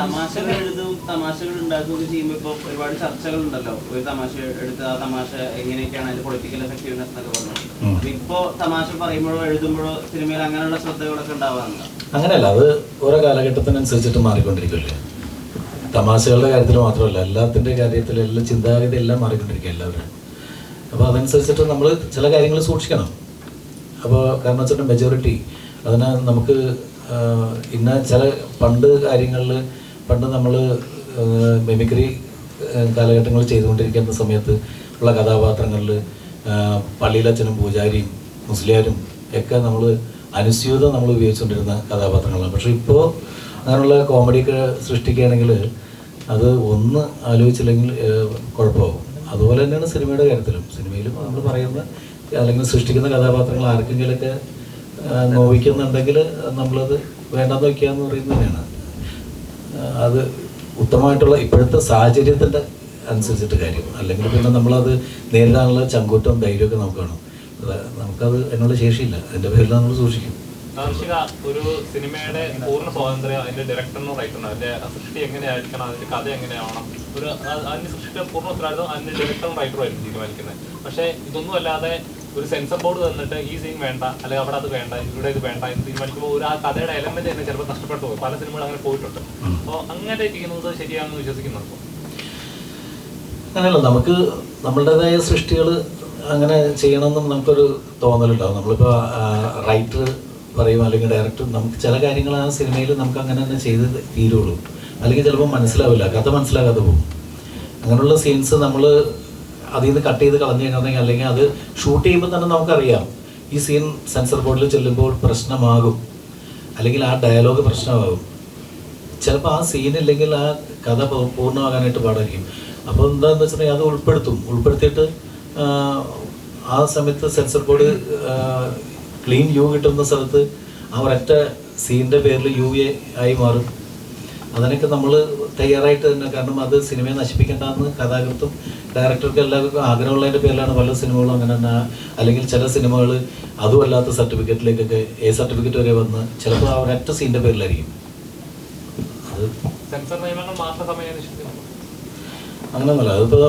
തമാശകൾ എഴുതും തമാശകൾ ഉണ്ടാക്കുകയൊക്കെ ചെയ്യുമ്പോൾ ഇപ്പോൾ ഒരുപാട് ചർച്ചകളുണ്ടല്ലോ. ഒരു തമാശ എടുത്ത് ആ തമാശ എങ്ങനെയൊക്കെയാണ് അതിന്റെ പൊളിറ്റിക്കൽ എഫക്റ്റീവ്നെസ് എന്നൊക്കെ പറഞ്ഞു. അപ്പൊ ഇപ്പോ തമാശ പറയുമ്പോഴോ എഴുതുമ്പോഴോ സിനിമയിൽ അങ്ങനെയുള്ള ശ്രദ്ധകളൊക്കെ ഉണ്ടാവാറുണ്ട്? അങ്ങനെയല്ല, അത് ഓരോ കാലഘട്ടത്തിനനുസരിച്ചിട്ട് മാറിക്കൊണ്ടിരിക്കില്ലേ. തമാശകളുടെ കാര്യത്തിൽ മാത്രമല്ല, എല്ലാത്തിൻ്റെ കാര്യത്തിൽ എല്ലാം ചിന്താഗതി എല്ലാം മാറിക്കൊണ്ടിരിക്കുക എല്ലാവരും. അപ്പോൾ അതനുസരിച്ചിട്ട് നമ്മൾ ചില കാര്യങ്ങൾ സൂക്ഷിക്കണം. അപ്പോൾ കാരണം വെച്ചിട്ട് മെജോറിറ്റി അതിനെ നമുക്ക് ഇന്ന ചില പണ്ട് നമ്മൾ മിമിക്രി കാലഘട്ടങ്ങൾ ചെയ്തുകൊണ്ടിരിക്കുന്ന സമയത്ത് ഉള്ള കഥാപാത്രങ്ങളിൽ പള്ളിയിലച്ഛനും പൂജാരിയും മുസ്ലിയാരും ഒക്കെ നമ്മൾ അനുസ്യൂതം നമ്മൾ ഉപയോഗിച്ചുകൊണ്ടിരുന്ന കഥാപാത്രങ്ങളാണ്. പക്ഷേ ഇപ്പോൾ അങ്ങനെയുള്ള കോമഡിയൊക്കെ സൃഷ്ടിക്കുകയാണെങ്കിൽ അത് ഒന്ന് ആലോചിച്ചില്ലെങ്കിൽ കുഴപ്പമാകും. അതുപോലെ തന്നെയാണ് സിനിമയുടെ കാര്യത്തിലും. സിനിമയിലും നമ്മൾ പറയുന്ന അല്ലെങ്കിൽ സൃഷ്ടിക്കുന്ന കഥാപാത്രങ്ങൾ ആർക്കെങ്കിലൊക്കെ നോവിക്കുന്നുണ്ടെങ്കിൽ നമ്മളത് വേണ്ടെന്ന് വയ്ക്കാന്ന് പറയുന്നത് തന്നെയാണ്. അത് ഉത്തമമായിട്ടുള്ള ഇപ്പോഴത്തെ സാഹചര്യത്തിൻ്റെ അനുസരിച്ചിട്ട് കാര്യം. അല്ലെങ്കിൽ പിന്നെ നമ്മളത് നേരിടാനുള്ള ചങ്കൂറ്റവും ധൈര്യമൊക്കെ നമുക്ക് വേണം. നമുക്കത് അതിനുള്ള ശേഷിയില്ല. അതിൻ്റെ പേരിൽ നമ്മൾ സൂക്ഷിക്കും. ഒരു സിനിമയുടെ പൂർണ്ണ സ്വാതന്ത്ര്യം അതിന്റെ ഡയറക്ടറിനോ റൈറ്ററിനോ അതിന്റെ സൃഷ്ടി എങ്ങനെയായിരിക്കണം, അതിന്റെ കഥ എങ്ങനെയാവണം, അതിന്റെ സൃഷ്ടിയുടെ പൂർണ്ണ ഉത്തരവാദിത്വം അതിന്റെ ഡയറക്ടറും റൈറ്ററും ആയിരിക്കും തീരുമാനിക്കുന്നത്. പക്ഷേ ഇതൊന്നും അല്ലാതെ ഒരു സെൻസർ ബോർഡ് തന്നിട്ട് ഈ സീൻ വേണ്ട, അല്ലെങ്കിൽ അവിടെ അത് വേണ്ട, ഇവിടെ ഇത് വേണ്ട എന്ന് തീരുമാനിക്കുമ്പോൾ ആ കഥയുടെ എലമെന്റ് തന്നെ ചിലപ്പോൾ നഷ്ടപ്പെട്ടു പോകും. പല സിനിമകൾ അങ്ങനെ പോയിട്ടുണ്ട്. അപ്പോൾ അങ്ങനെ ചെയ്യുന്നത് ശരിയാണെന്ന് വിശ്വസിക്കുന്നുണ്ടോ? അങ്ങനെയല്ല, നമുക്ക് നമ്മളുടേതായ സൃഷ്ടികൾ അങ്ങനെ ചെയ്യണമെന്നും നമുക്കൊരു തോന്നലുണ്ടാവും. നമ്മളിപ്പോൾ റൈറ്റർ പറയും അല്ലെങ്കിൽ ഡയറക്ടർ നമുക്ക് ചില കാര്യങ്ങൾ ആ സിനിമയിൽ നമുക്ക് അങ്ങനെ തന്നെ ചെയ്ത് തീരുള്ളൂ. അല്ലെങ്കിൽ ചിലപ്പോൾ മനസ്സിലാവില്ല, കഥ മനസ്സിലാകാതെ പോകും. അങ്ങനെയുള്ള സീൻസ് നമ്മൾ അതിൽ നിന്ന് കട്ട് ചെയ്ത് കളഞ്ഞു കഴിഞ്ഞിട്ടുണ്ടെങ്കിൽ അല്ലെങ്കിൽ അത് ഷൂട്ട് ചെയ്യുമ്പോൾ തന്നെ നമുക്കറിയാം ഈ സീൻ സെൻസർ ബോർഡിൽ ചെല്ലുമ്പോൾ പ്രശ്നമാകും, അല്ലെങ്കിൽ ആ ഡയലോഗ് പ്രശ്നമാകും. ചിലപ്പോൾ ആ സീനില്ലെങ്കിൽ ആ കഥ പൂർണ്ണമാകാനായിട്ട് പാടായിരിക്കും. അപ്പോൾ എന്താണെന്ന് വെച്ചിട്ടുണ്ടെങ്കിൽ അത് ഉൾപ്പെടുത്തിയിട്ട് ആ സമയത്ത് സെൻസർ ബോർഡ് ക്ലീൻ യു കിട്ടുന്ന സ്ഥലത്ത് ആ ഒരൊറ്റ സീനിൻ്റെ പേരിൽ യു എ ആയി മാറും. അതിനൊക്കെ നമ്മൾ തയ്യാറായിട്ട് തന്നെ, കാരണം അത് സിനിമയെ നശിപ്പിക്കേണ്ടെന്ന് കഥാകൃത്തും ഡയറക്ടർക്കും എല്ലാവർക്കും ആഗ്രഹമുള്ളതിൻ്റെ പേരിലാണ് പല സിനിമകളും അങ്ങനെ തന്നെ. അല്ലെങ്കിൽ ചില സിനിമകൾ അതുമല്ലാത്ത സർട്ടിഫിക്കറ്റിലേക്കൊക്കെ സർട്ടിഫിക്കറ്റ് വരെ വന്ന് ചിലപ്പോൾ ആ ഒരൊറ്റ സീനിൻ്റെ പേരിലായിരിക്കും. അത് അങ്ങനെയൊന്നുമല്ല. അതിപ്പോൾ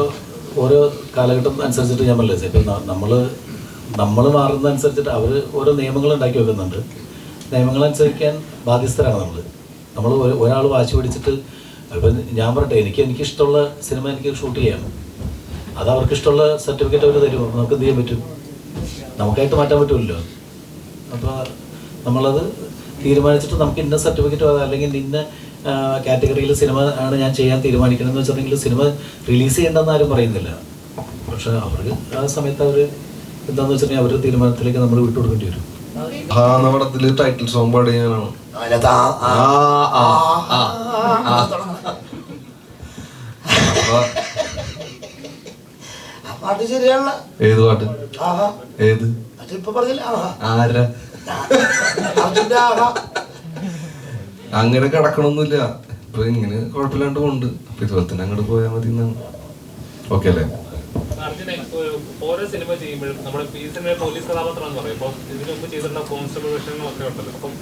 ഓരോ കാലഘട്ടം അനുസരിച്ചിട്ട് ഞാൻ പറഞ്ഞില്ലേ, ഇപ്പം നമ്മൾ മാറുന്നതനുസരിച്ചിട്ട് അവർ ഓരോ നിയമങ്ങൾ ഉണ്ടാക്കി വെക്കുന്നുണ്ട്. നിയമങ്ങളനുസരിക്കാൻ ബാധ്യസ്ഥരാണ് നമ്മൾ ഒരാൾ വാശി പിടിച്ചിട്ട് ഇപ്പം ഞാൻ പറയട്ടെ, എനിക്കിഷ്ടമുള്ള സിനിമ എനിക്ക് ഷൂട്ട് ചെയ്യാം, അത് അവർക്കിഷ്ടമുള്ള സർട്ടിഫിക്കറ്റ് അവർ തരുമോ? നമുക്ക് എന്ത് ചെയ്യാൻ പറ്റും? നമുക്കായിട്ട് മാറ്റാൻ പറ്റുമല്ലോ. അപ്പോൾ നമ്മളത് തീരുമാനിച്ചിട്ട് നമുക്ക് ഇന്ന സർട്ടിഫിക്കറ്റ് അല്ലെങ്കിൽ ഇന്ന കാറ്റഗറിയിൽ സിനിമ ആണ് ഞാൻ ചെയ്യാൻ തീരുമാനിക്കണമെന്ന് വെച്ചിട്ടുണ്ടെങ്കിൽ സിനിമ റിലീസ് ചെയ്യേണ്ടെന്ന് ആരും പറയുന്നില്ല. പക്ഷെ അവർക്ക് ആ സമയത്ത് അവർ എന്താണെന്ന് വെച്ചിട്ടുണ്ടെങ്കിൽ അവരുടെ തീരുമാനത്തിലേക്ക് നമ്മൾ വിട്ടുകൊടുക്കേണ്ടി വരും. പടത്തില് ടൈറ്റിൽ സോങ് പാടി ഞാനാണ്. പാട്ട് ശരിയാണല്ലോ. ഏത് പാട്ട്? ഏത്? ആരാ? അങ്ങനെ കിടക്കണമൊന്നുമില്ല. ഇപ്പൊ ഇങ്ങനെ കുഴപ്പമില്ലാണ്ട് പോണ്ട്. അപ്പൊ ഇതുപോലെ തന്നെ അങ്ങോട്ട് പോയാൽ മതി എന്നാണ്. ഓക്കെ അല്ലേ? ഓരോ സിനിമ ചെയ്യുമ്പോഴും നമ്മുടെ ഈ സിനിമ പോലീസ് കഥാപാത്രം എന്ന് പറയും. അപ്പം ഇതിനു മുമ്പ് ചെയ്തിട്ടുള്ള കോൺസ്റ്റബിൾ വേഷങ്ങളൊക്കെ ഉണ്ടല്ലോ. അപ്പം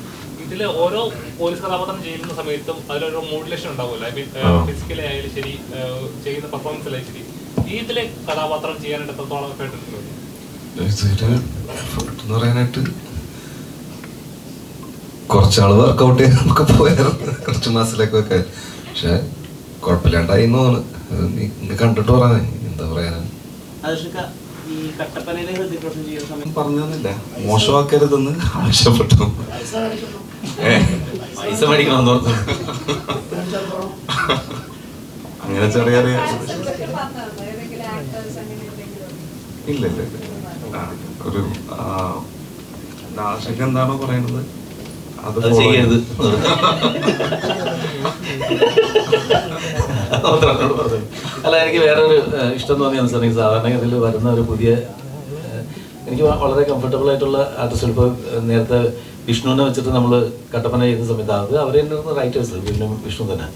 ഇതിൽ ഓരോ പോലീസ് കഥാപാത്രം ചെയ്യുന്ന സമയത്തും അതിലൊരു മോഡുലേഷൻ ഉണ്ടാവുമല്ലോ. ഐ മീൻ ഫിസിക്കലി ആയാലും ശരി, ചെയ്യുന്ന പെർഫോമൻസിലായാലും ശരി. ഇതിലെ കഥാപാത്രം ചെയ്യാനായിട്ട് എത്രത്തോളം എഫേർട്ട് എന്ന് പറയാനായിട്ട് കുറച്ചാള് വർക്കൗട്ട് ചെയ്യാൻ നമുക്ക് പോയായിരുന്നു, കുറച്ച് മാസത്തിലേക്കൊക്കെ. പക്ഷെ കുഴപ്പമില്ലാണ്ടായി തോന്നുന്നു. കണ്ടിട്ട് പറയാൻ എന്താ പറയാനാ പറഞ്ഞില്ല, മോശമാക്കരുതെന്ന് ആവശ്യപ്പെട്ടു. പൈസ മേടിക്കണമെന്ന് ഓർത്തു. അങ്ങനെ ചെറിയ ഇല്ല ഒരു ആശങ്ക എന്താണോ പറയുന്നത് അത് ചെയ്യരുത്. അല്ല, എനിക്ക് വേറൊരു ഇഷ്ടം തോന്നിയെന്ന് വെച്ചിട്ടുണ്ടെങ്കിൽ സാധാരണഗതിയിൽ വരുന്ന ഒരു പുതിയ എനിക്ക് വളരെ കംഫർട്ടബിൾ ആയിട്ടുള്ള ആർട്ടിസ്റ്റുകൾ. ഇപ്പോൾ നേരത്തെ വിഷ്ണുവിനെ വെച്ചിട്ട് നമ്മൾ കട്ടപ്പന ചെയ്യുന്ന സമയത്ത് അത് അവർ തന്നെ റൈറ്റേഴ്സ് വിഷ്ണു തന്നെ.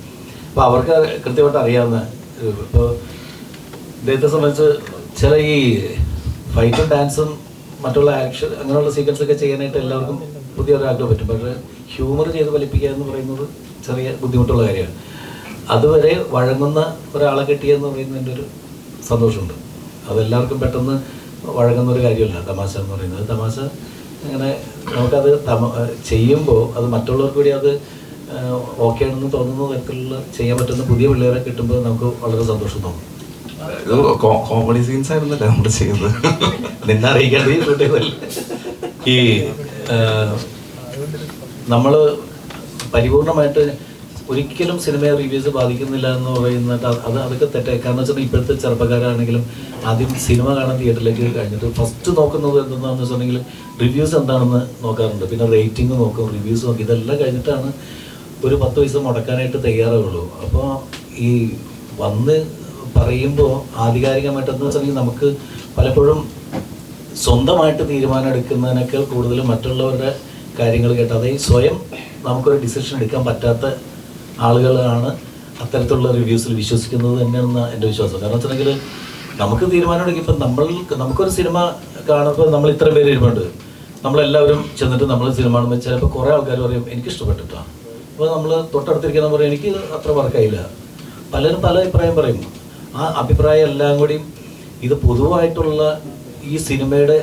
അപ്പോൾ അവർക്ക് കൃത്യമായിട്ട് അറിയാവുന്ന, ഇപ്പോൾ ഇദ്ദേഹത്തെ സംബന്ധിച്ച് ചില ഈ ഫൈറ്റും ഡാൻസും മറ്റുള്ള ആക്ഷൻ അങ്ങനെയുള്ള സീക്വൻസൊക്കെ ചെയ്യാനായിട്ട് എല്ലാവർക്കും പുതിയൊരാഗ്രഹം പറ്റും. പക്ഷേ ഹ്യൂമർ ചെയ്ത് ഫലിപ്പിക്കുക എന്ന് പറയുന്നത് ചെറിയ ബുദ്ധിമുട്ടുള്ള കാര്യമാണ്. അതുവരെ വഴങ്ങുന്ന ഒരാളെ കിട്ടിയെന്ന് പറയുന്നതിൻ്റെ ഒരു സന്തോഷമുണ്ട്. അതെല്ലാവർക്കും പെട്ടെന്ന് വഴങ്ങുന്ന ഒരു കാര്യമല്ല തമാശ എന്ന് പറയുന്നത്. തമാശ അങ്ങനെ നമുക്കത് ചെയ്യുമ്പോൾ അത് മറ്റുള്ളവർക്ക് കൂടി അത് ഓക്കെ ആണെന്ന് തോന്നുന്ന തരത്തിലുള്ള ചെയ്യാൻ പറ്റുന്ന പുതിയ പിള്ളേരെ കിട്ടുമ്പോൾ നമുക്ക് വളരെ സന്തോഷം തോന്നും. കോമഡി സീൻസ് ആയിരുന്നല്ലേ നമ്മൾ ചെയ്യുന്നത്. നിന്നെ അറിയിക്കാതെ ഈ നമ്മൾ പരിപൂർണമായിട്ട് ഒരിക്കലും സിനിമയെ റിവ്യൂസ് ബാധിക്കുന്നില്ല എന്ന് പറയുന്നത് അതൊക്കെ തെറ്റായി. കാരണം വെച്ചാൽ ഇപ്പോഴത്തെ ചെറുപ്പക്കാരാണെങ്കിലും ആദ്യം സിനിമ കാണാൻ തിയേറ്ററിലേക്ക് കഴിഞ്ഞിട്ട് ഫസ്റ്റ് നോക്കുന്നത് എന്താണെന്ന് വെച്ചിട്ടുണ്ടെങ്കിൽ റിവ്യൂസ് എന്താണെന്ന് നോക്കാറുണ്ട്. പിന്നെ റേറ്റിംഗ് നോക്കും, റിവ്യൂസ് നോക്കും. ഇതെല്ലാം കഴിഞ്ഞിട്ടാണ് ഒരു 10 പൈസ മുടക്കാനായിട്ട് തയ്യാറാവുള്ളൂ. അപ്പോൾ ഈ വന്ന് പറയുമ്പോൾ ആധികാരികമായിട്ടെന്ന് വെച്ചിട്ടുണ്ടെങ്കിൽ നമുക്ക് പലപ്പോഴും സ്വന്തമായിട്ട് തീരുമാനം എടുക്കുന്നതിനേക്കാൾ കൂടുതൽ മറ്റുള്ളവരുടെ കാര്യങ്ങൾ കേട്ട് അതായത് സ്വയം നമുക്കൊരു ഡിസിഷൻ എടുക്കാൻ പറ്റാത്ത ആളുകളാണ് അത്തരത്തിലുള്ള റിവ്യൂസിൽ വിശ്വസിക്കുന്നത് തന്നെയാണ് എൻ്റെ വിശ്വാസം. കാരണം വെച്ചിട്ടുണ്ടെങ്കിൽ നമുക്ക് തീരുമാനം എടുക്കുമ്പോൾ നമുക്കൊരു സിനിമ കാണുമ്പോൾ നമ്മൾ ഇത്ര പേര് ഇരുമുണ്ട്, നമ്മളെല്ലാവരും ചെന്നിട്ട് നമ്മൾ സിനിമ കാണുമ്പോൾ ചിലപ്പോൾ കുറേ ആൾക്കാർ പറയും എനിക്ക് ഇഷ്ടപ്പെട്ടിട്ടാണ്. അപ്പോൾ നമ്മൾ തൊട്ടടുത്തിരിക്കുന്ന പറയും എനിക്ക് അത്ര വർക്കായില്ല. പലരും പല അഭിപ്രായം പറയും. ആ അഭിപ്രായം എല്ലാം കൂടി ഇത് പൊതുവായിട്ടുള്ള ഈ സിനിമയുടെ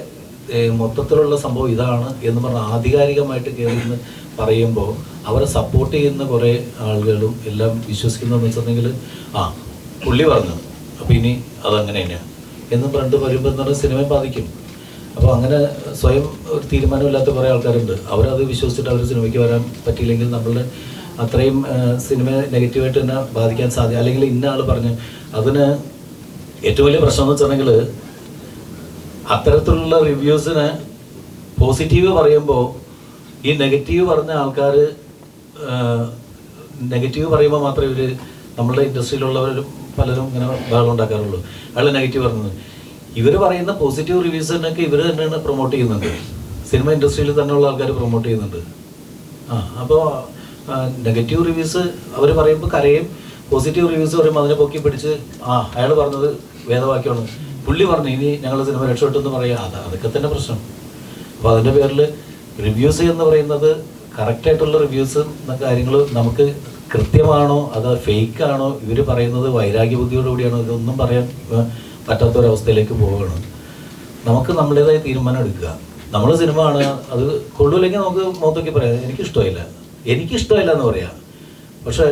മൊത്തത്തിലുള്ള സംഭവം ഇതാണ് എന്ന് പറഞ്ഞാൽ ആധികാരികമായിട്ട് കയറി പറയുമ്പോൾ അവരെ സപ്പോർട്ട് ചെയ്യുന്ന കുറേ ആളുകളും എല്ലാം വിശ്വസിക്കുന്നതെന്ന് വെച്ചിട്ടുണ്ടെങ്കിൽ പുള്ളി പറഞ്ഞു അപ്പോൾ ഇനി അതങ്ങനെ തന്നെയാണ് എന്ന് പറഞ്ഞിട്ട് വരുമ്പോൾ എന്ന് പറഞ്ഞാൽ സിനിമയെ ബാധിക്കും. അപ്പോൾ അങ്ങനെ സ്വയം ഒരു തീരുമാനമില്ലാത്ത കുറേ ആൾക്കാരുണ്ട്. അവരത് വിശ്വസിച്ചിട്ട് അവർ സിനിമയ്ക്ക് വരാൻ പറ്റിയില്ലെങ്കിൽ നമ്മളുടെ അത്രയും സിനിമ നെഗറ്റീവായിട്ട് തന്നെ ബാധിക്കാൻ സാധ്യത. അല്ലെങ്കിൽ ഇന്ന ആൾ പറഞ്ഞു അതിന് ഏറ്റവും വലിയ പ്രശ്നം എന്ന് വെച്ചിട്ടുണ്ടെങ്കിൽ അത്തരത്തിലുള്ള റിവ്യൂസിന് പോസിറ്റീവ് പറയുമ്പോൾ ഈ നെഗറ്റീവ് പറഞ്ഞ ആൾക്കാർ നെഗറ്റീവ് പറയുമ്പോൾ മാത്രമേ ഇവർ നമ്മളുടെ ഇൻഡസ്ട്രിയിലുള്ളവരും പലരും ഇങ്ങനെ ബഹളം ഉണ്ടാക്കാറുള്ളൂ. അയാൾ നെഗറ്റീവ് പറഞ്ഞത് ഇവർ പറയുന്ന പോസിറ്റീവ് റിവ്യൂസിനൊക്കെ ഇവർ തന്നെയാണ് പ്രൊമോട്ട് ചെയ്യുന്നുണ്ട്. സിനിമ ഇൻഡസ്ട്രിയിൽ തന്നെയുള്ള ആൾക്കാർ പ്രൊമോട്ട് ചെയ്യുന്നുണ്ട്. അപ്പോൾ നെഗറ്റീവ് റിവ്യൂസ് അവർ പറയുമ്പോൾ കരയും, പോസിറ്റീവ് റിവ്യൂസ് പറയുമ്പോൾ അതിനെ പൊക്കി പിടിച്ച് അയാൾ പറഞ്ഞത് വേദവാക്യമാണ്, പുള്ളി പറഞ്ഞു ഇനി ഞങ്ങൾ സിനിമ രക്ഷപ്പെട്ടെന്ന് പറയാം. അതൊക്കെ തന്നെ പ്രശ്നം. അപ്പോൾ അതിൻ്റെ പേരിൽ റിവ്യൂസ് എന്ന് പറയുന്നത് കറക്റ്റായിട്ടുള്ള റിവ്യൂസ് എന്ന കാര്യങ്ങൾ നമുക്ക് കൃത്യമാണോ അതോ ഫേക്കാണോ, ഇവർ പറയുന്നത് വൈരാഗ്യ ബുദ്ധിയോടുകൂടിയാണോ, ഇതൊന്നും പറയാൻ പറ്റാത്തൊരവസ്ഥയിലേക്ക് പോവുകയാണ്. നമുക്ക് നമ്മുടേതായ തീരുമാനം എടുക്കുക. നമ്മൾ സിനിമ കാണുക, അത് കൊള്ളില്ലെങ്കിൽ നമുക്ക് മുഖത്തൊക്കെ പറയാം എനിക്കിഷ്ടമില്ല എന്ന് പറയാം. പക്ഷേ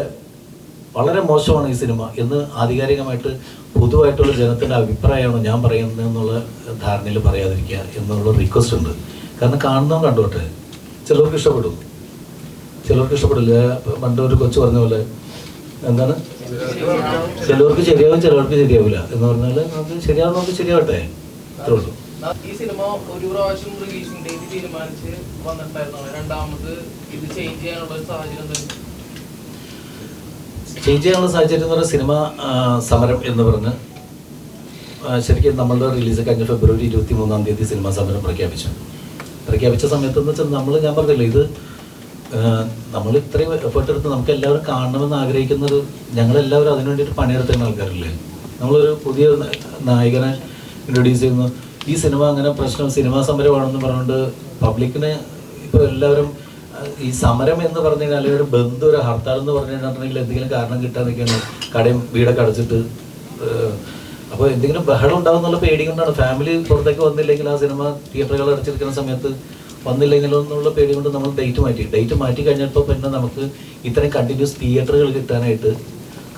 വളരെ മോശമാണ് ഈ സിനിമ എന്ന് ആധികാരികമായിട്ട് പൊതുവായിട്ടുള്ള ജനത്തിൻ്റെ അഭിപ്രായമാണ് ഞാൻ പറയുന്നത് എന്നുള്ള ധാരണയിൽ പറയാതിരിക്കുക എന്നുള്ള റിക്വസ്റ്റ് ഉണ്ട്. കാരണം കാണുന്നവൻ കണ്ടോട്ടെ, ചിലർക്ക് ഇഷ്ടപ്പെടും, ചിലർക്ക് ഇഷ്ടപ്പെടില്ല. പണ്ട് ഒരു കൊച്ചു പറഞ്ഞ പോലെ എന്താണ്, ചിലവർക്ക് ശരിയാവും ചിലവർക്ക് ശരിയാവില്ല എന്ന് പറഞ്ഞാൽ നമുക്ക് ശരിയാവുന്നവർക്ക് ശരിയാവട്ടെ, അത്രേ ഉള്ളൂ. ഈ സിനിമ ഒരു പ്രാവശ്യം റിലീസിംഗ് ഡേറ്റ് തീരുമാനിച്ച് വന്നിട്ടായിരുന്നു, രണ്ടാമത് ഇത് ചേഞ്ച് ചെയ്യാനുള്ള ഒരു സാഹചര്യം ചേഞ്ച് ചെയ്യാനുള്ള സാഹചര്യം എന്ന് പറഞ്ഞാൽ സിനിമ സമരം എന്ന് പറഞ്ഞ് ശരിക്കും നമ്മളുടെ റിലീസ് കഴിഞ്ഞ ഫെബ്രുവരി 23 സിനിമാ സമരം പ്രഖ്യാപിച്ച സമയത്തെന്ന് വെച്ചാൽ ഞാൻ പറഞ്ഞില്ല, ഇത് നമ്മൾ ഇത്രയും എഫേർട്ട് എടുത്ത് നമുക്ക് എല്ലാവരും കാണണമെന്ന് ആഗ്രഹിക്കുന്നത്, ഞങ്ങളെല്ലാവരും അതിനു വേണ്ടിയിട്ട് പണിയെടുത്തുന്ന ആൾക്കാരില്ലേ. നമ്മളൊരു പുതിയ നായകനെ ഇൻട്രൊഡ്യൂസ് ചെയ്യുന്നു, ഈ സിനിമ അങ്ങനെ പ്രശ്നം സിനിമാ സമരമാണെന്ന് പറഞ്ഞുകൊണ്ട് പബ്ലിക്കിന് ഇപ്പോൾ എല്ലാവരും ഈ സമരം എന്ന് പറഞ്ഞു കഴിഞ്ഞാൽ ഒരു ബന്ധു ഒരു ഹർത്താൽ എന്ന് പറഞ്ഞു കഴിഞ്ഞിട്ടുണ്ടെങ്കിൽ എന്തെങ്കിലും കാരണം കിട്ടാന്നൊക്കെയാണ് കടയും വീടൊക്കെ അടച്ചിട്ട്. അപ്പോൾ എന്തെങ്കിലും ബഹളം ഉണ്ടാവും എന്നുള്ള പേടി കൊണ്ടാണ്. ഫാമിലി പുറത്തേക്ക് വന്നില്ലെങ്കിൽ ആ സിനിമ തിയേറ്ററുകൾ അടച്ചിരിക്കുന്ന സമയത്ത് വന്നില്ലെങ്കിലോ എന്നുള്ള പേടി കൊണ്ട് നമ്മൾ ഡേറ്റ് മാറ്റി കഴിഞ്ഞപ്പോൾ പിന്നെ നമുക്ക് ഇത്രയും കണ്ടിന്യൂസ് തിയേറ്ററുകൾ കിട്ടാനായിട്ട്,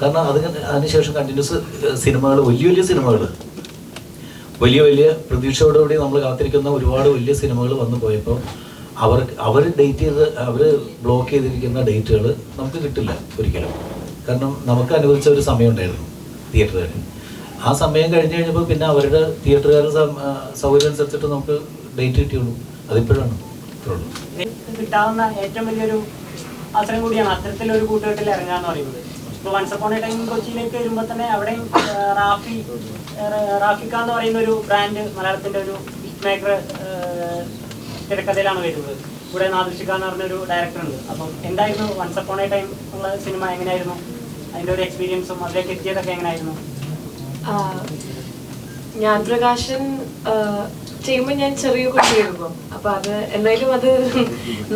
കാരണം അതിനുശേഷം കണ്ടിന്യൂസ് സിനിമകൾ, വലിയ സിനിമകൾ, വലിയ പ്രതീക്ഷയോടുകൂടി നമ്മൾ കാത്തിരിക്കുന്ന ഒരുപാട് വലിയ സിനിമകൾ വന്നു പോയപ്പോൾ അവർ ഡേറ്റ് ചെയ്ത് അവർ ബ്ലോക്ക് ചെയ്തിരിക്കുന്ന ഡേറ്റുകൾ നമുക്ക് കിട്ടില്ല ഒരിക്കലും. കാരണം നമുക്ക് അനുവദിച്ച ഒരു സമയം ഉണ്ടായിരുന്നു തിയേറ്ററുകാർ. ആ സമയം കഴിഞ്ഞ് കഴിഞ്ഞപ്പോൾ പിന്നെ അവരുടെ തിയേറ്ററുകാരുടെ സൗകര്യം അനുസരിച്ചിട്ട് നമുക്ക് ഡേറ്റ് കിട്ടിയുള്ളൂ. അതിപ്പോഴാണ് ഇത്രയുള്ളൂ. കിട്ടാവുന്ന ഏറ്റവും വലിയൊരു അവസരം കൂടിയാണ് അത്തരത്തിലൊരു കൂട്ടുകെട്ടിൽ ഇറങ്ങാന്ന് പറയുന്നത്. ഇപ്പോൾ വൺസ് അപ്പോൺ എ ടൈം കൊച്ചിയിലേക്ക് വരുമ്പോൾ തന്നെ അവിടെയും റാഫിക്ക എന്ന് പറയുന്ന ഒരു ബ്രാൻഡ് മലയാളത്തിൻ്റെ ഒരു ഹിറ്റ് മേക്കർ തിരക്കഥയിലാണ് വരുന്നത്. ഇവിടെ നാദിർഷിക എന്ന് പറഞ്ഞൊരു ഡയറക്ടറുണ്ട്. അപ്പം എന്തായിരുന്നു വൺസ് അപ്പോൺ എ ടൈം ഉള്ള സിനിമ, എങ്ങനെയായിരുന്നു അതിൻ്റെ ഒരു എക്സ്പീരിയൻസും അതിലേക്ക് എത്തിയതൊക്കെ എങ്ങനെയായിരുന്നു? ഞാൻ പ്രകാശൻ ചെയ്യുമ്പോൾ ഞാൻ ചെറിയ കുട്ടിയായിരുന്നു. അപ്പൊ അത് എന്തായാലും അത്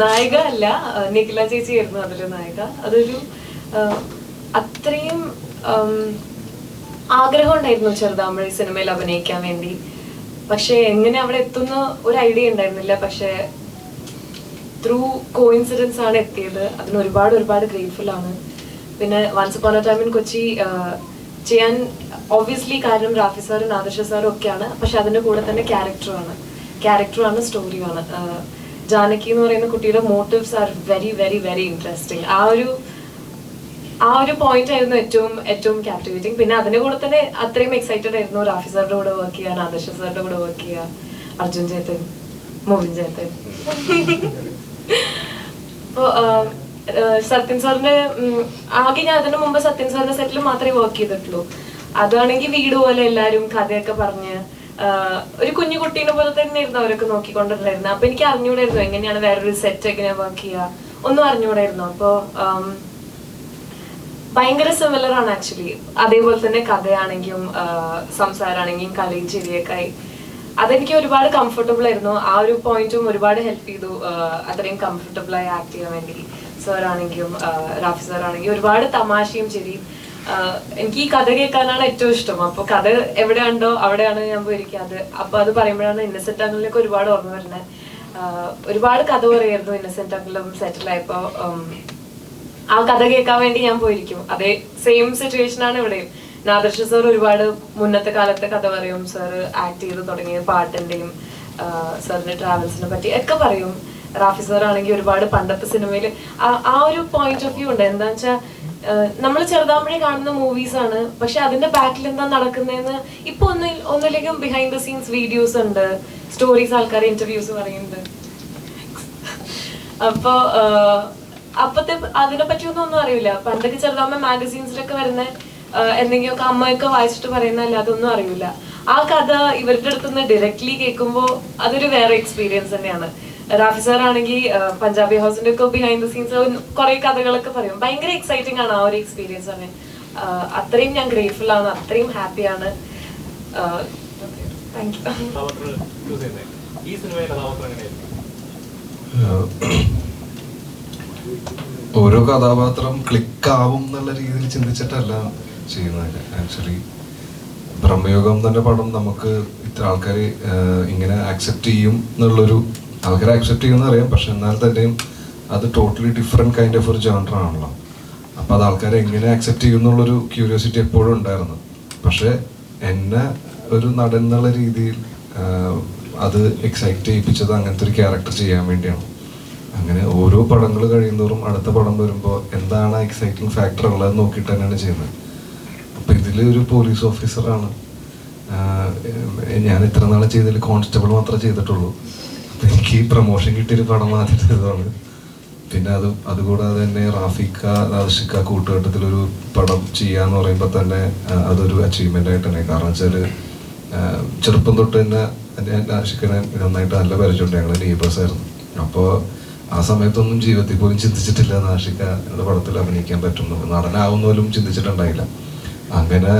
നായിക അല്ല, നിഖില ചേച്ചി ആയിരുന്നു അതിലെ നായിക. അതൊരു അത്രയും ആഗ്രഹം ഉണ്ടായിരുന്നു ചെറുതാമ്പഴി സിനിമയിൽ അഭിനയിക്കാൻ വേണ്ടി. പക്ഷെ എങ്ങനെ അവിടെ എത്തുന്ന ഒരു ഐഡിയ ഉണ്ടായിരുന്നില്ല. പക്ഷെ ത്രൂ കോയിൻസിഡൻസ് ആണ് എത്തിയത്. അതിന് ഒരുപാട് ഗ്രേറ്റ്ഫുൾ ആണ്. പിന്നെ once upon a time in Kochi ചെയ്യാൻ ഒബ്വിയസ്ലി കാരണം റാഫി സാറും നാദിർഷ സാറും ഒക്കെയാണ്. പക്ഷെ അതിൻ്റെ കൂടെ തന്നെ ക്യാരക്ടറാണ് സ്റ്റോറിയാണ്. ജാനകി എന്ന് പറയുന്ന കുട്ടിയുടെ motifs are very very very interesting. ആ ഒരു പോയിന്റ് ആയിരുന്നു ഏറ്റവും ക്യാപ്റ്റിവേറ്റിംഗ്. പിന്നെ അതിന്റെ കൂടെ തന്നെ അത്രയും എക്സൈറ്റഡ് ആയിരുന്നു റാഫി സാറിന്റെ കൂടെ വർക്ക് ചെയ്യാൻ, ആദർശ സാറിന്റെ കൂടെ വർക്ക് ചെയ്യുക, അർജുൻ ചേത്തൻ, മോവിൻ ചേത്തൻ. അപ്പോൾ സത്യൻ സാറിന്റെ ആകെ ഞാൻ അതിനു മുമ്പ് സത്യൻ സാറിന്റെ സെറ്റിൽ മാത്രമേ വർക്ക് ചെയ്തിട്ടുള്ളൂ. അതാണെങ്കിൽ വീട് പോലെ എല്ലാവരും കഥയൊക്കെ പറഞ്ഞ് ഒരു കുഞ്ഞു കുട്ടീനെ പോലെ തന്നെ ആയിരുന്നു അവരൊക്കെ നോക്കിക്കൊണ്ടിരുന്നത്. അപ്പൊ എനിക്ക് അറിഞ്ഞൂടായിരുന്നു എങ്ങനെയാണ് വേറൊരു സെറ്റ് എങ്ങനെയാ വർക്ക് ചെയ്യുക, ഒന്നും അറിഞ്ഞൂടായിരുന്നു. അപ്പോൾ ഭയങ്കര സിമിലർ ആണ് ആക്ച്വലി. അതേപോലെ തന്നെ കഥയാണെങ്കിലും സംസാരമാണെങ്കിലും കലയും ചിരിയൊക്കെ ആയി. അതെനിക്ക് ഒരുപാട് കംഫർട്ടബിൾ ആയിരുന്നു. ആ ഒരു പോയിന്റും ഒരുപാട് ഹെൽപ്പ് ചെയ്തു അത്രയും കംഫർട്ടബിളായി ആക്ട് ചെയ്യാൻ വേണ്ടി. സാറാണെങ്കിലും റാഫി സാറാണെങ്കിലും ഒരുപാട് തമാശയും ചിരിയും. എനിക്ക് ഈ കഥ കേൾക്കാനാണ് ഏറ്റവും ഇഷ്ടം. അപ്പൊ കഥ എവിടെയുണ്ടോ അവിടെയാണ് ഞാൻ പോയിരിക്കാതെ. അപ്പൊ അത് പറയുമ്പോഴാണ് ഇന്നസെന്റ് അങ്കിളിലേക്ക് ഒരുപാട് ഓർമ്മ വരുന്നത്. ഒരുപാട് കഥ പറയായിരുന്നു ഇന്നസെന്റ് അങ്കിളും സെറ്റിലായപ്പോ. ആ കഥ കേൾക്കാൻ വേണ്ടി ഞാൻ പോയിരിക്കും. അതേ സെയിം സിറ്റുവേഷൻ ആണ് ഇവിടെയും. നാദർഷ സാർ ഒരുപാട് മുന്നത്തെ കാലത്തെ കഥ പറയും. സാർ ആക്ട് ചെയ്ത് തുടങ്ങിയ പാട്ടിന്റെയും സാറിന്റെ ട്രാവൽസിനെ പറ്റി ഒക്കെ പറയും. റാഫി സാർ ആണെങ്കിൽ ഒരുപാട് പണ്ടത്തെ സിനിമയിൽ ആ ഒരു പോയിന്റ് ഓഫ് വ്യൂ ഉണ്ട്. എന്താ വെച്ചാൽ നമ്മൾ ചെറുതാമ്പഴി കാണുന്ന മൂവീസ് ആണ്, പക്ഷെ അതിന്റെ ബാക്കിൽ എന്താ നടക്കുന്നതെന്ന് ഇപ്പൊ ഒന്നിലേക്കും ബിഹൈൻഡ് ദ സീൻസ് വീഡിയോസ് ഉണ്ട്, സ്റ്റോറീസ്, ആൾക്കാർ ഇന്റർവ്യൂസ് പറയുന്നുണ്ട്. അപ്പൊ അപ്പത്തെ അതിനെ പറ്റിയൊന്നും ഒന്നും അറിയില്ല. പണ്ടൊക്കെ ചെറുതാകുമ്പോ മാഗസീൻസിലൊക്കെ വരുന്ന എന്തെങ്കിലുമൊക്കെ അമ്മയൊക്കെ വായിച്ചിട്ട് പറയുന്നതല്ല, അതൊന്നും അറിയില്ല. ആ കഥ ഇവരുടെ അടുത്തുനിന്ന് ഡയറക്ട്ലി കേൾക്കുമ്പോൾ അതൊരു വേറെ എക്സ്പീരിയൻസ് തന്നെയാണ്. റാഫി സാർ ആണെങ്കിൽ പഞ്ചാബി ഹൗസിന്റെ ഒക്കെ ബിഹൈൻഡ് ദ സീൻസ് കുറെ കഥകളൊക്കെ പറയും. ഭയങ്കര എക്സൈറ്റിംഗ് ആണ് ആ ഒരു എക്സ്പീരിയൻസ് തന്നെ. അത്രയും ഞാൻ ഗ്രേറ്റ്ഫുൾ ആണ്, അത്രയും ഹാപ്പിയാണ്. Thank you. ഈ സിനിമയുടെ കഥാപാത്രം എങ്ങനെയായിരുന്നു? ഓരോ കഥാപാത്രം ക്ലിക്കാവും എന്നുള്ള രീതിയിൽ ചിന്തിച്ചിട്ടല്ല ചെയ്യുന്നത്. ആക്ച്വലി ബ്രഹ്മയോഗം തന്നെ പടം നമുക്ക് ഇത്ര ആൾക്കാർ ഇങ്ങനെ ആക്സെപ്റ്റ് ചെയ്യും എന്നുള്ളൊരു, ആൾക്കാരെ ആക്സെപ്റ്റ് ചെയ്യുമെന്ന് അറിയാം, പക്ഷെ എന്നാൽ തന്നെയും അത് ടോട്ടലി ഡിഫറെൻറ്റ് കൈൻഡ് ഓഫ് ഒരു ജോണറാണല്ലോ. അപ്പോൾ അത് ആൾക്കാരെ എങ്ങനെ ആക്സെപ്റ്റ് ചെയ്യും എന്നുള്ളൊരു ക്യൂരിയോസിറ്റി എപ്പോഴും ഉണ്ടായിരുന്നു. പക്ഷെ എന്നെ ഒരു നടൻ എന്നുള്ള രീതിയിൽ അത് എക്സൈറ്റ് ചെയ്യിപ്പിച്ചത് അങ്ങനത്തെ ഒരു ക്യാരക്ടർ ചെയ്യാൻ വേണ്ടിയാണ്. അങ്ങനെ ഓരോ പടങ്ങൾ കഴിയുന്നതോറും അടുത്ത പടം വരുമ്പോൾ എന്താണ് എക്സൈറ്റിംഗ് ഫാക്ടർ ഉള്ളതെന്ന് നോക്കിയിട്ട് തന്നെയാണ് ചെയ്യുന്നത്. അപ്പം ഇതിൽ ഒരു പോലീസ് ഓഫീസറാണ് ഞാൻ ഇത്ര നാളെ ചെയ്തതിൽ കോൺസ്റ്റബിൾ മാത്രമേ ചെയ്തിട്ടുള്ളൂ. അപ്പം എനിക്ക് ഈ പ്രൊമോഷൻ കിട്ടിയൊരു പടം ആദ്യത്തെ ഇതാണ്. പിന്നെ അതുകൂടാതെ തന്നെ റാഫിക്ക നാദിർഷ കൂട്ടുകെട്ടത്തിലൊരു പടം ചെയ്യാന്ന് പറയുമ്പോൾ തന്നെ അതൊരു അച്ചീവ്മെൻ്റ് ആയിട്ട് തന്നെ. കാരണം വെച്ചാൽ ചെറുപ്പം തൊട്ട് തന്നെ നാദിർഷനെ നന്നായിട്ട് നല്ല പരിചയമുണ്ട്. ഞങ്ങൾ നെയ്ബേഴ്സ് ആയിരുന്നു. അപ്പോൾ ആ സമയത്തൊന്നും ജീവിതത്തിൽ പോലും ചിന്തിച്ചിട്ടില്ല നാദിർഷയുടെ പടത്തിൽ അഭിനയിക്കാൻ പറ്റുന്നു, നടനാവുന്നപോലും ചിന്തിച്ചിട്ടുണ്ടായില്ല. അങ്ങനെ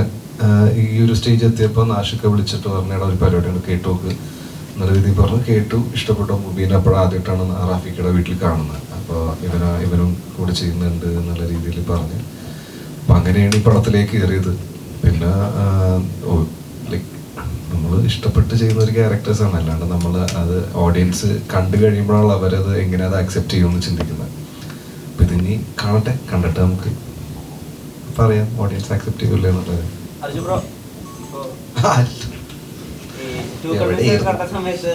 ഈ ഒരു സ്റ്റേജ് എത്തിയപ്പോൾ നാദിർഷ വിളിച്ചിട്ട് പറഞ്ഞാൽ ഒരു പരിപാടിയാണ്, കേട്ടു നോക്ക് എന്നുള്ള രീതിയിൽ പറഞ്ഞു. കേട്ടു, ഇഷ്ടപ്പെട്ടു. മുബീനെ അപ്പോഴും ആദ്യമായിട്ടാണ് റാഫിക്കയുടെ വീട്ടിൽ കാണുന്നത്. അപ്പോൾ ഇവനും കൂടെ ചെയ്യുന്നുണ്ട് എന്നുള്ള രീതിയിൽ പറഞ്ഞ് അപ്പം അങ്ങനെയാണ് ഈ പടത്തിലേക്ക് കയറിയത്. പിന്നെ ലൈക്ക് നമ്മൾ ഇഷ്ടപ്പെട്ട് ചെയ്യുന്ന ഒരു ക്യാരക്ടേഴ്സാണ്, അല്ലാണ്ട് നമ്മൾ അത് ഓഡിയൻസ് കണ്ടു കഴിയുമ്പോഴാണ് അവരത് എങ്ങനെ അത് അക്സെപ്റ്റ് ചെയ്യുമെന്ന് ചിന്തിക്കുന്നത്. അപ്പം ഇതിനി കാണട്ടെ, കണ്ടിട്ട് നമുക്ക് പറയാം ഓഡിയൻസ് അക്സെപ്റ്റ് ചെയ്യില്ല എന്നുള്ളത്. കണ്ട സമയത്ത്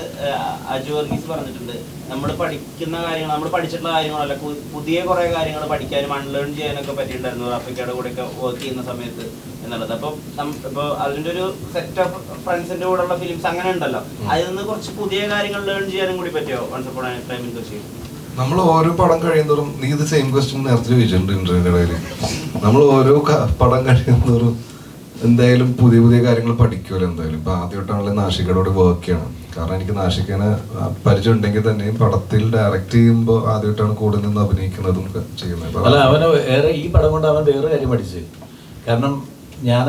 അജു വർഗീസ് പറഞ്ഞിട്ടുണ്ട്, നമ്മൾ പഠിക്കുന്ന കാര്യങ്ങൾ, നമ്മൾ പഠിച്ചിട്ടുള്ള കാര്യങ്ങളല്ല, പുതിയ കുറെ കാര്യങ്ങൾ പഠിക്കാനും അൺലേൺ ചെയ്യാനൊക്കെ പറ്റിയിട്ടുണ്ടായിരുന്നു റാഫിക്കയുടെ കൂടെയൊക്കെ വർക്ക് ചെയ്യുന്ന സമയത്ത് എന്നുള്ളത്. അപ്പം ഇപ്പോൾ അതിൻ്റെ ഒരു സെറ്റ് ഓഫ് ഫ്രണ്ട്സിന്റെ കൂടെയുള്ള ഫിലിംസ് അങ്ങനെ ഉണ്ടല്ലോ, അതിൽ നിന്ന് കുറച്ച് പുതിയ കാര്യങ്ങൾ ലേൺ ചെയ്യാനും കൂടി പറ്റുമോ once upon a time in Kochi? നമ്മൾ ഓരോ പടം കഴിയുന്നതോറും, നീ ഇത് സെയിം ക്വസ്റ്റ്യൻ നേരത്തെ ചോദിച്ചിട്ടുണ്ട് ഇന്റർവ്യൂവിന്റെ ഇടയിൽ, നമ്മൾ ഓരോ പടം കഴിയുന്നതോറും എന്തായാലും പുതിയ പുതിയ കാര്യങ്ങൾ പഠിക്കുമല്ലോ. എന്തായാലും ഇപ്പൊ ആദ്യമായിട്ടാണല്ലോ നാഷികയോട് വർക്ക് ചെയ്യണം. കാരണം എനിക്ക് നാഷികനെ പരിചയം ഉണ്ടെങ്കിൽ തന്നെയും പടത്തിൽ ഡയറക്റ്റ് ചെയ്യുമ്പോൾ ആദ്യമായിട്ടാണ് കൂടെ നിന്ന് അഭിനയിക്കുന്നതും ചെയ്യുന്നത്. അല്ല, അവന് വേറെ ഈ പടം കൊണ്ട് അവൻ വേറെ കാര്യം പഠിച്ചു. കാരണം ഞാൻ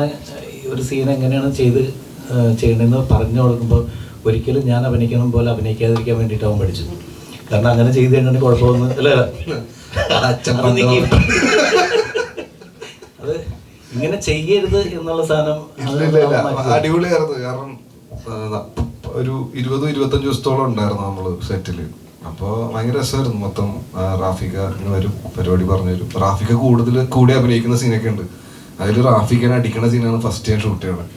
ഒരു സീൻ എങ്ങനെയാണ് ചെയ്യണമെന്ന് പറഞ്ഞു കൊടുക്കുമ്പോൾ ഒരിക്കലും ഞാൻ അഭിനയിക്കണം പോലെ അഭിനയിക്കാതിരിക്കാൻ വേണ്ടിയിട്ട് അവൻ പഠിച്ചു. കാരണം അങ്ങനെ ചെയ്ത് കഴിഞ്ഞാൽ കുഴപ്പമൊന്നും അല്ല. അത് അത് ഇങ്ങനെ ചെയ്യരുത് എന്നുള്ള സാധനം അടിപൊളിയായിരുന്നു. കാരണം ഒരു 20-25 ദിവസത്തോളം ഉണ്ടായിരുന്നു നമ്മള് സെറ്റില്. അപ്പോൾ ഭയങ്കര രസമായിരുന്നു. മൊത്തം റാഫിക വരും, പരിപാടി പറഞ്ഞു തരും. റാഫിക കൂടെ അഭിനയിക്കുന്ന സീനൊക്കെ ഉണ്ട്. അതിൽ റാഫിക്കനെ അടിക്കണ സീനാണ് ഫസ്റ്റ് ഞാൻ ഷൂട്ട് ചെയ്യണത്.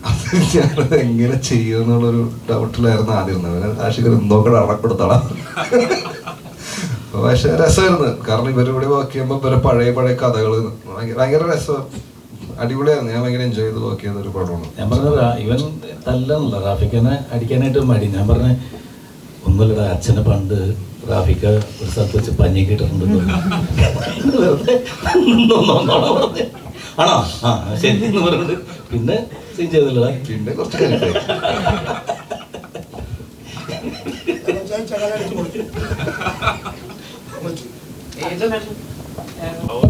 അത് ഞാനത് എങ്ങനെ ചെയ്യുമെന്നുള്ളൊരു ഡൗട്ടിലായിരുന്നു ആദ്യം. ആഷിഖർ നോക്കണ അടപ്പെടുത്തളാം. പക്ഷെ രസമായിരുന്നു. കാരണം ഇവരുടെ വർക്ക് ചെയ്യുമ്പോൾ ഇവരെ പഴയ കഥകൾ ഭയങ്കര രസം, അടിപൊളിയായിരുന്നു. ഞാൻ ഭയങ്കര എൻജോയ് ചെയ്ത് വർക്ക് ചെയ്ത ഒരു പടമാണ്. ഞാൻ പറഞ്ഞ ഇവൻ തല്ലല്ല റാഫിക്കനെ അടിക്കാനായിട്ട് മടി. ഞാൻ പറഞ്ഞ ഒന്നുമില്ലടാ, അച്ഛനെ പണ്ട് റാഫിക്ക ഒരു സ്ഥലത്ത് വെച്ച് പഞ്ഞിക്ക് ഇട്ടിട്ടുണ്ട്. ആണോ? ആ ശരി എന്ന് പറഞ്ഞിട്ട് പിന്നെ സീൻ ചെയ്തില്ലടാ. പിന്നെ കുറച്ച് കഴിഞ്ഞിട്ട്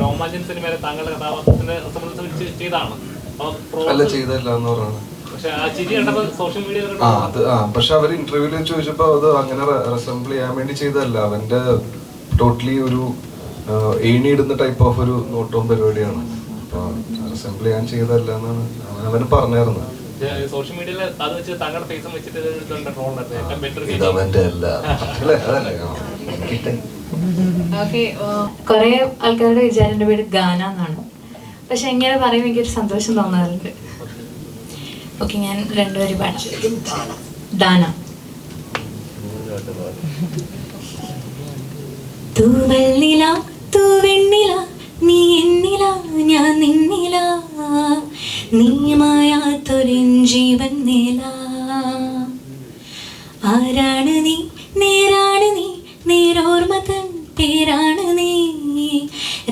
രോമാഞ്ചൻ സിനിമയിലെ താങ്കളുടെ കഥാപാത്രത്തിനെ സംബന്ധിച്ച് ചെയ്താണ്. അല്ല ചെയ്തല്ല എന്ന് പറഞ്ഞാണ്. പക്ഷെ ആ ചിരി കണ്ടപ്പോൾ സോഷ്യൽ മീഡിയയിൽ പക്ഷെ അവർ ഇന്റർവ്യൂവിൽ ചോദിച്ചപ്പോ അത് അങ്ങനെ റെസംബിൾ ചെയ്യാൻ വേണ്ടി ചെയ്തതല്ല. അവന്റെ ടോട്ടലി ഒരു ഏണിയിടുന്ന ടൈപ്പ് ഓഫ് ഒരു നോട്ടോം പരിപാടിയാണ്. അപ്പൊ റെസംബിൾ ചെയ്യാൻ ചെയ്തതല്ല എന്നാണ് അവന് പറഞ്ഞായിരുന്നു. സോഷ്യൽ മീഡിയയിൽ അത് വെച്ച് താങ്കളുടെ ഫേസും വെച്ചിട്ട് കുറെ ആൾക്കാരുടെ വിചാരം എൻ്റെ പേര് ഗാന എന്നാണ്. പക്ഷെ എങ്ങനെ പറയുമ്പോൾ എനിക്കൊരു സന്തോഷം തോന്നാറുണ്ട്. ഓക്കെ, ഞാൻ രണ്ടുപേരും പാടാം. ദാന. തൂവെണ്ണില തൂവെണ്ണില നീ എന്നില ഞാൻ നിന്നില, നീ മായാത്തൊരിൻ ജീവൻ നില. ആരാണ് നീ, നേരാണ് നീ, നേരോർമ്മ തൻ പേരാണ് നീ,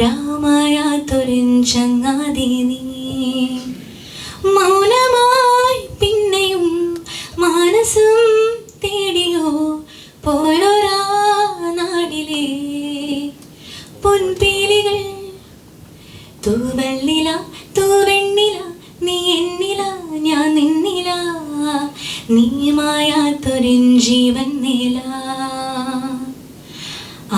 രാമായാത്തൊരിൻ ചങ്ങാതി നീ. മൗനമായി പിന്നെയും മാനസം തേടിയോ പോയൊരാ നാടിലെ പൊൻപീലികൾ. തൂവെണ്ണില തൂവെണ്ണില നീ എന്നില ഞാൻ നിന്നില, നീ മായാത്തൊരിൻ ജീവൻ നില.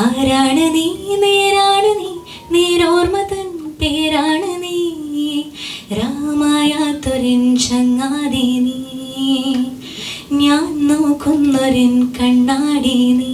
ആരാണ് നീ, നേരാണ് നീ, നേരോർമ്മ തൻ പേരാണ് നീ, രാമായാത്തൊരിൻ ചങ്ങാതി നീ, ഞാൻ നോക്കുന്നൊരിൻ കണ്ണാടി നീ.